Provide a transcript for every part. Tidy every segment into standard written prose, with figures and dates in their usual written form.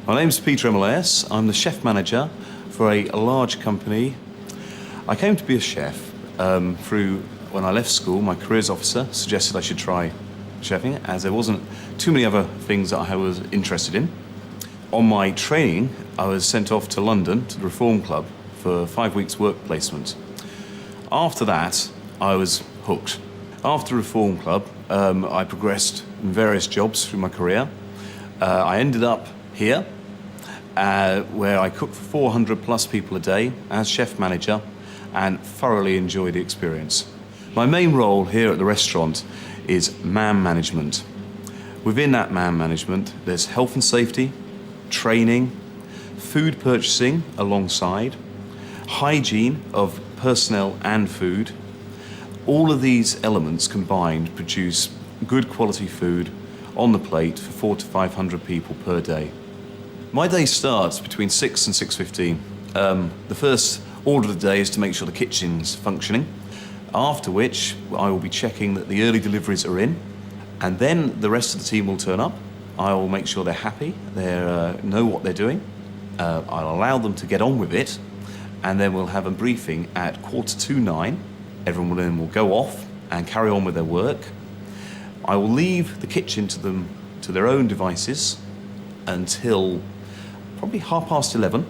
My name's Peter Emelaus. I'm the chef manager for a large company. I came to be a chef through, when I left school, my careers officer suggested I should try chefing, as there wasn't too many other things that I was interested in. On my training, I was sent off to London, to the Reform Club, for 5 weeks work placement. After that, I was hooked. After Reform Club, I progressed in various jobs through my career. I ended up here, where I cooked for 400 plus people a day as chef manager and thoroughly enjoyed the experience. My main role here at the restaurant is man management. Within that man management, there's health and safety, training, food purchasing alongside, hygiene of personnel and food. All of these elements combined produce good quality food on the plate for 400 to 500 people per day. My day starts between 6 and 6:15. The first order of the day is to make sure the kitchen's functioning, after which I will be checking that the early deliveries are in, and then the rest of the team will turn up. I will make sure they're happy, they know what they're doing. I'll allow them to get on with it, and then we'll have a briefing at 9:15. Everyone then will go off and carry on with their work. I will leave the kitchen to their own devices until probably 11:30.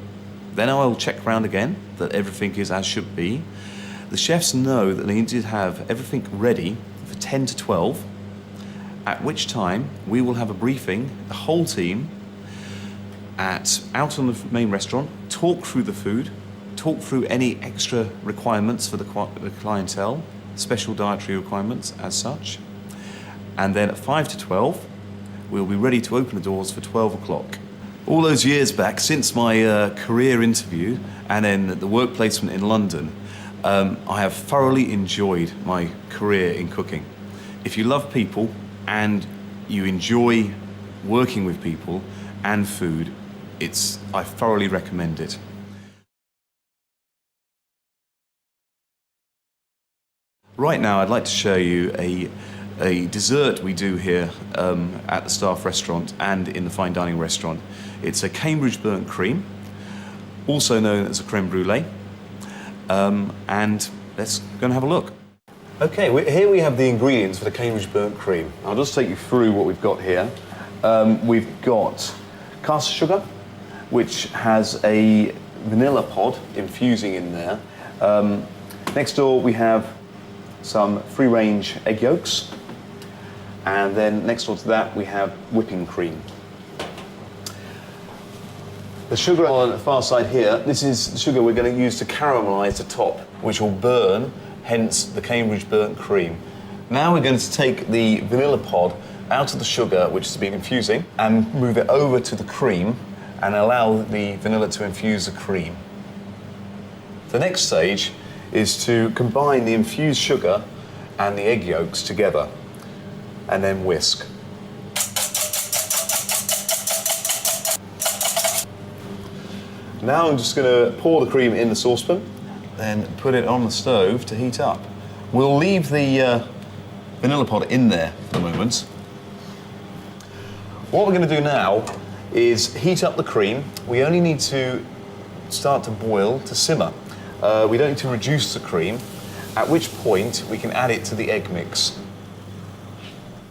Then I will check round again that everything is as should be. The chefs know that they need to have everything ready for 10 to 12, at which time we will have a briefing, the whole team, out on the main restaurant, talk through the food, talk through any extra requirements for the clientele, special dietary requirements as such. And then at 5 to 12, we'll be ready to open the doors for 12 o'clock. All those years back, since my career interview and then the work placement in London, I have thoroughly enjoyed my career in cooking. If you love people and you enjoy working with people and food, I thoroughly recommend it. Right now, I'd like to show you a dessert we do here at the staff restaurant and in the fine dining restaurant. It's a Cambridge burnt cream, also known as a creme brulee. And let's go and have a look. Okay, here we have the ingredients for the Cambridge burnt cream. I'll just take you through what we've got here. We've got caster sugar, which has a vanilla pod infusing in there. Next door we have some free-range egg yolks, and then next door to that we have whipping cream. The sugar on the far side here, this is the sugar we're going to use to caramelise the top, which will burn, hence the Cambridge burnt cream. Now we're going to take the vanilla pod out of the sugar, which has been infusing, and move it over to the cream and allow the vanilla to infuse the cream. The next stage is to combine the infused sugar and the egg yolks together and then whisk. Now I'm just going to pour the cream in the saucepan, then put it on the stove to heat up. We'll leave the vanilla pod in there for the moment. What we're going to do now is heat up the cream. We only need to start to boil, to simmer. We don't need to reduce the cream, at which point we can add it to the egg mix.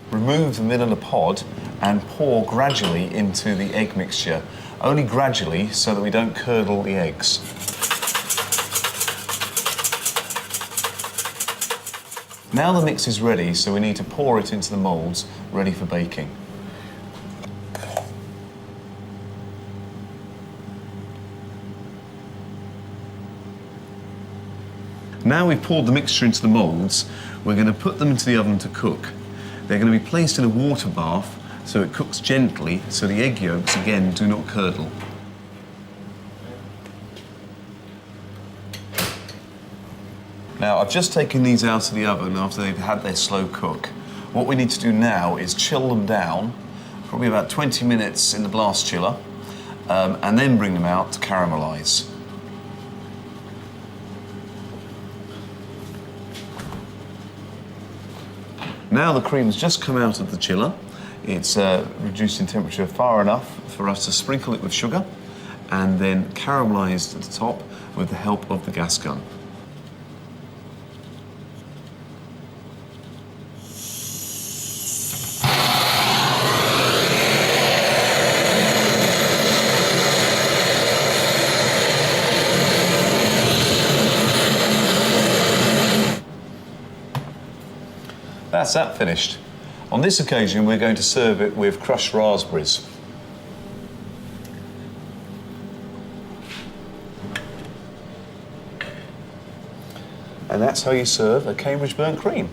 Remove the vanilla pod and pour gradually into the egg mixture, only gradually so that we don't curdle the eggs. Now the mix is ready, so we need to pour it into the moulds, ready for baking. Now we've poured the mixture into the moulds, we're going to put them into the oven to cook. They're going to be placed in a water bath so it cooks gently, so the egg yolks, again, do not curdle. Now, I've just taken these out of the oven after they've had their slow cook. What we need to do now is chill them down, probably about 20 minutes in the blast chiller, and then bring them out to caramelise. Now the cream's just come out of the chiller. It's reduced in temperature far enough for us to sprinkle it with sugar and then caramelise at the top with the help of the gas gun. That's that finished. On this occasion, we're going to serve it with crushed raspberries. And that's how you serve a Cambridge burnt cream.